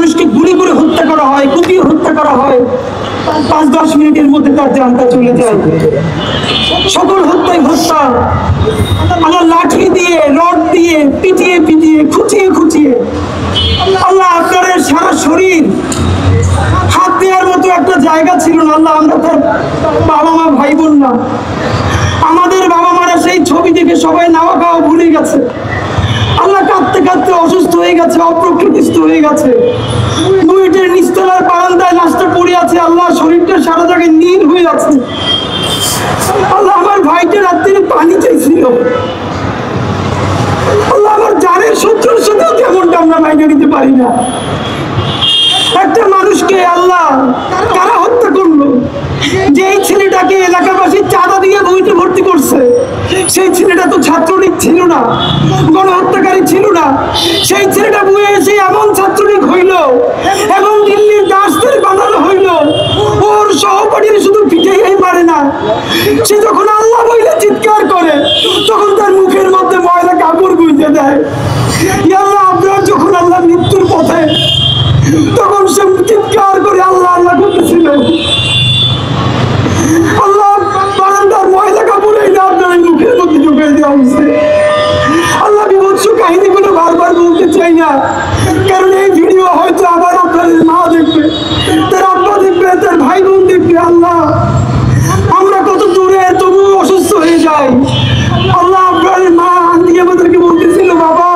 মানুষকে গুলি করে হত্যা করা হয়, কুপিয়ে হত্যা করা হয়, 5-10 মিনিটের মধ্যে তার জানটা চলে যায়। সকল হত্যায় হত্যা। আল্লাহ লাঠি দিয়ে, রড দিয়ে, পিটিয়ে পিটিয়ে, খুঁচিয়ে খুঁচিয়ে, আল্লাহ আপনার সারা শরীর হাত দেওয়ার মতো একটা জায়গা ছিল না। আল্লাহ, আমরা তার বাবা মা ভাই বোন না, আমাদের বাবা মারা সেই ছবি দেখে সবাই নাওয়া খাওয়া ভুলে গেছে। আল্লাহ কাঁদতে কাঁদতে অসুস্থ হয়ে গেছে, অপ্রকৃতিস্থ হয়ে গেছে। বুয়েটের নিচতলার বারান্দায় লাশটা পড়ে আছে। আল্লাহ, শরীরটা সারা জায়গায় নীল হয়ে আছে। আল্লাহ, আমার ভাইটা রাত্রে পানি চাইছিল। আল্লাহ, আমার জানের শত্রুর সাথেও তেমনটা আমরা মাইনে নিতে পারি না। একটা মানুষকে আল্লাহ কারা হত্যা করলো? যেই ছেলেটাকে এলাকাবাসী চাঁদা দিয়ে বইতে ভর্তি করছে, সেই ছেলেটা তো ছাত্রলীগ ছিল না, গণহত্যাকারী ছিল না। সেই ছেলেটা বয়ে এসে এমন ছাত্রলীগ হইল, এবং দিল্লির দাসদের বানানো হইল। ওর সহপাঠীর শুধু পিঠেই পারে না, সে যখন আল্লাহ বইলে চিৎকার করে, তখন তার মুখের মধ্যে ময়লা কাপড় গুঁজে দেয়। আল্লাহ, আপনার যখন আল্লাহ মৃত্যুর পথে, তখন সে চিৎকার করে আল্লাহ আল্লাহ করতেছিল। আল্লাহ, বারান্দার ময়লা কাপড় এই না আপনার মুখের মধ্যে ঢুকে দেওয়া হয়েছে। আল্লাহ, বিভৎস কাহিনীগুলো বারবার বলতে চাই না, কারণ এই ভিডিও হয়তো আবার আপনাদের মা দেখবে, তার আব্বা দেখবে, তার ভাই বোন দেখবে। আল্লাহ, আমরা কত দূরে, তবুও অসুস্থ হয়ে যাই। আল্লাহ, আপনার মা দিয়ে আমাদেরকে বলতেছিল, বাবা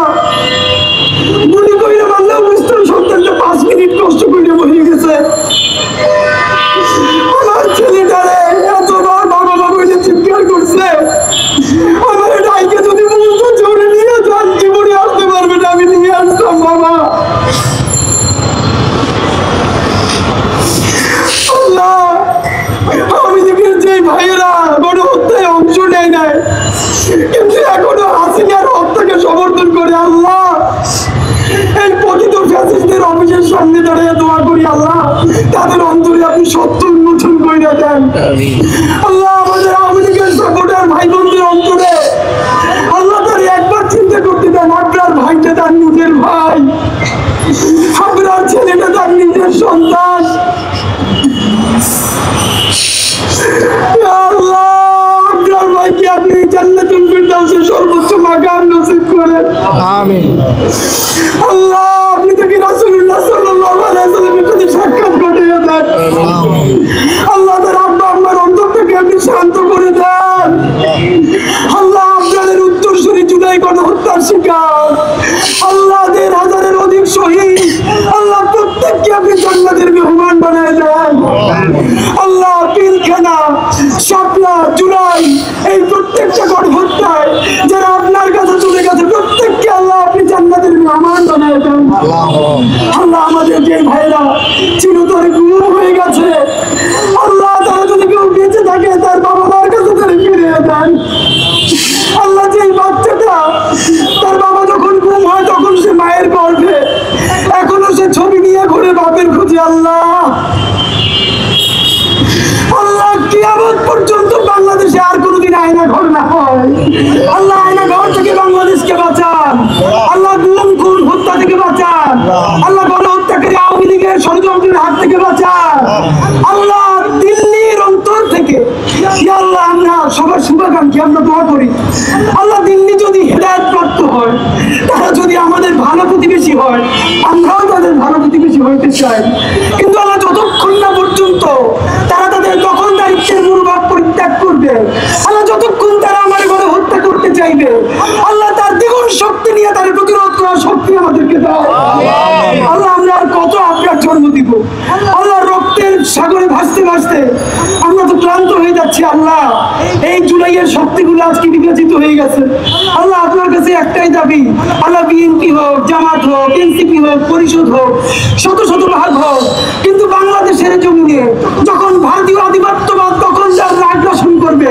গুলি কইলে আল্লাহ বুঝতাম সন্তানটা 5 মিনিট কষ্ট করে বসে গেছে। আমার ছেলেটারে এতবার বাবা বাবা বলে চিৎকার করছে। আমার ডাইকে যদি বলতো জোরে নিয়ে যান, জীবনে আসতে পারবে না, আমি নিয়ে আসতাম বাবা। আল্লাহ, আমি দেখি যে ভাইয়েরা গণহত্যায় অংশ নেয় নাই, কিন্তু এখনো হাসিনার হত্যাকে সমর্থন করে। আল্লাহ, এই পতিত ফ্যাসিস্টদের অফিসের সামনে দাঁড়িয়ে দোয়া করি, আল্লাহ তাদের অন্তরে আপনি সত্য উন্মোচন করে দেন। আল্লাহ, আমাদের আওয়ামী লীগের সাপোর্টার ভাই বোনদের অন্তরে আল্লাহ তার একবার চিন্তা করতে দেন, আপনার ভাইটা তার নিজের ভাই, আপনার ছেলেটা তার নিজের সন্তান। আল্লাহ, আপনার ভাইকে আপনি জান্নাতুল ফিরদাউসের সর্বোচ্চ মাকাম নসিব করেন। আমিন। আল্লাহ, আপনি তাকে রাসূলুল্লাহ সাল্লাল্লাহু আলাইহি ওয়াসাল্লামের সাথে সাক্ষাৎ করিয়ে দেন। আল্লাহ, তার আব্বা আম্মার অন্তরটাকে আপনি শান্ত করে দেন। আল্লাহ, আপনাদের উত্তরসূরি জুলাই গণহত্যার শিকার আল্লাহ 1000-এর অধিক শহীদ, আল্লাহ প্রত্যেককে আপনি জান্নাতের মেহমান বানায় দেন। আল্লাহ, পিলখানা, শাপলা, জুলাই, এই প্রত্যেকটা গণহত্যায় যারা আপনার কাছে চলে গেছে, প্রত্যেককে আল্লাহ আপনি জান্নাতের মেহমান বানায় দেন। আল্লাহ, আমাদের যে ভাইরা চিরতরে গুম হয়ে গেছে, আল্লাহ তারা যদি কেউ বেঁচে থাকে, তার বাবা মার কাছে তারা ফিরিয়ে দেন। আল্লাহ, যে বাচ্চাটা তার বাবা যখন গুম হয়, তখন সে মায়ের গর্ভে, এখনো সে ছবি নিয়ে ঘুরে বাপের খুঁজে। আল্লাহ, আল্লাহ, কিয়ামত পর্যন্ত বাংলাদেশে আর কোনোদিন আয়না ঘর না হয়। আল্লাহ, আয়না ঘর থেকে বাংলাদেশকে বাঁচান। আল্লাহ, গুম খুন হত্যা থেকে বাঁচান। আল্লাহ, গণহত্যাকারী আওয়ামী লীগের ষড়যন্ত্রের হাত থেকে বাঁচান। আল্লাহ, দিল্লির অন্তর থেকে আল্লাহ আমরা সবার শুভাকাঙ্ক্ষী, আমরা দোয়া করি। আল্লাহ, দিল্লি যদি হেদায়েত প্রাপ্ত হয়, তারা যদি আমাদের ভালো প্রতিবেশী হয়, আমরাও তাদের ভালো প্রতিবেশী হইতে চাই। কিন্তু আল্লাহ, যতক্ষণ না পর্যন্ত তারা তাদের তখন দায়িত্বের মনোভাব পরিত্যাগ করবে, আল্লাহ যতক্ষণ তারা আমার ঘরে হত্যা করতে চাইবে, আল্লাহ তার দ্বিগুণ শক্তি নিয়ে তার প্রতিরোধ করার শক্তি আমাদেরকে দাও। আল্লাহ, আমরা আর কত আপনার জন্ম দিব? আল্লাহ, রক্তের সাগরে ভাসতে ভাসতে আমরা তো ক্লান্ত হয়ে যাচ্ছি। আল্লাহ, এই জুলাইয়ের শক্তিগুলো আজকে বিভাজিত হয়ে গেছে। আল্লাহ, আপনার কাছে একটাই দাবি, আল্লাহ বিএনপি হোক, জামাত হোক, এনসিপি হোক, পরিষদ হোক, শত শত ভাগ হোক, কিন্তু বাংলাদেশের জমিনে যখন ভারতীয় আধিপত্যবাদ তখন যার আগ্রাসন করবে,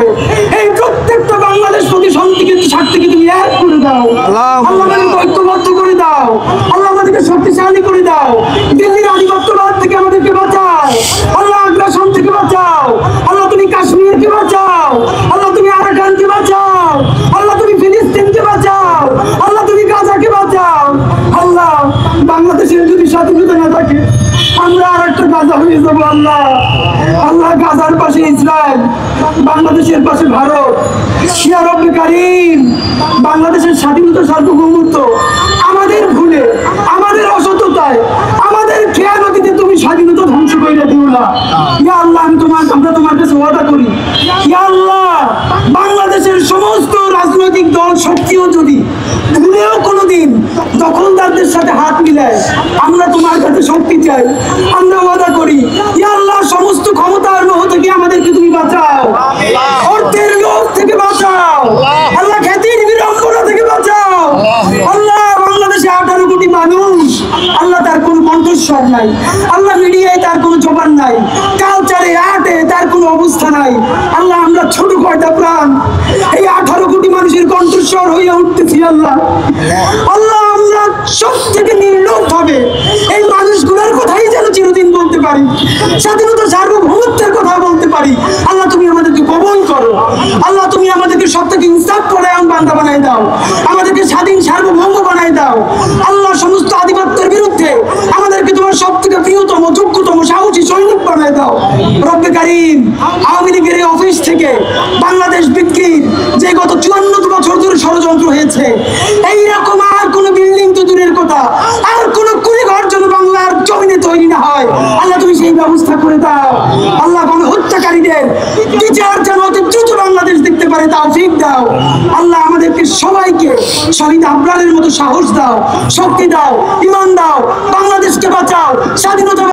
এই প্রত্যেকটা বাংলাদেশ প্রতিসন্ধিকে স্বার্থকে তুমি এক করে দাও। আল্লাহ, আমাদেরকে ঐক্যবদ্ধ করে দাও। আল্লাহ, আমাদেরকে শক্তিশালী করে দাও। দিল্লির আধিপত্যবাদ থেকে আমাদেরকে বাঁচাও। আল্লাহ, আগ্রাসন থেকে বাঁচাও। আল্লাহ, তুমি কাশ্মীরকে বাঁচাও। আল্লাহ, তুমি আরাকানকে বাঁচাও। আল্লাহ, তুমি ফিলিস্তিনকে বাঁচাও। আল্লাহ, তুমি গাজাকে বাঁচাও। আল্লাহ, বাংলাদেশের যদি স্বাধীনতা না থাকে, গাজা হয়ে যাবো আল্লাহ। আল্লাহ গাজার পাশে ইসরায়েল, বাংলাদেশের পাশে ভারত। ইয়া রব্বে কারীম, বাংলাদেশের স্বাধীনতা সার্বভৌমত্ব আমাদের ভুলে, আমাদের অসততায়, আমাদের খেয়ানতিতে তুমি স্বাধীনতা ধ্বংস করে দিও না। ইয়া আল্লাহ, আমরা তোমার কাছে ওয়াদা করি, ইয়া আল্লাহ, বাংলাদেশের সমস্ত রাজনৈতিক দল শক্তিও যদি ভুলেও কোনোদিন দখলদারদের সাথে হাত মিলায়, আমরা তোমার কাছে শক্তি চাই। আমরা ওয়াদা করি, ইয়া আল্লাহ, সমস্ত ক্ষমতার মোহ থেকে আমাদেরকে তুমি বাঁচাও, অর্থের লোভ থেকে বাঁচাও আল্লাহ, খ্যাতির বিড়ম্বনা থেকে বাঁচাও আল্লাহ। বাংলাদেশে 18 কোটি মানুষ আল্লাহ, তার কোনো কণ্ঠস্বর নাই আল্লাহ, মিডিয়ায় তার কোনো জবান নাই, কালচারে আর্টে তার কোনো অবস্থা নাই আল্লাহ। আমরা ছোট কয়টা প্রাণ এই 18 কোটি মানুষের কণ্ঠস্বর হয়ে উঠতেছি আল্লাহ। আল্লাহ, আমরা সব থেকে নির্লোভ ভাবে এই মানুষগুলোর কথাই যেন চিরদিন বলতে পারি, স্বাধীনতা সার্বভৌমত্বের কথা বলতে পারি আল্লাহ। তুমি আমাদেরকে কবুল করো আল্লাহ, তুমি আমাদেরকে সব থেকে ইনসাফ পরায়ণ বান্দা বানাই দাও, আমাদেরকে স্বাধীন সার্বভৌম বানাই দাও আল্লাহ। সমস্ত আধিপত্যের বিরুদ্ধে আমাদেরকে তোমার সব থেকে প্রিয়তম, যোগ্যতম, সাহসী সৈনিক বানাই দাও রব্বে কারীম। আওয়ামী লীগের এই অফিস থেকে বাংলাদেশ বিক্রির যে গত 54 বছর ধরে ষড়যন্ত্র হয়েছে, এইরকম আর কোনো বিল্ডিং তো দূরের কথা, আর কোনো কুড়িঘর যেন বাংলার জমিনে তৈরি না হয় আল্লাহ, তুমি সেই ব্যবস্থা করে দাও আল্লাহ। গণহত্যাকারীদের বিচার যেন অতি দ্রুত বাংলাদেশ দেখতে পারে তৌফিক দাও আল্লাহ। আমাদেরকে সবাইকে শহীদ আবরারের মতো সাহস দাও, শক্তি দাও, ঈমান দাও, বাংলাদেশকে বাঁচাও, স্বাধীনতা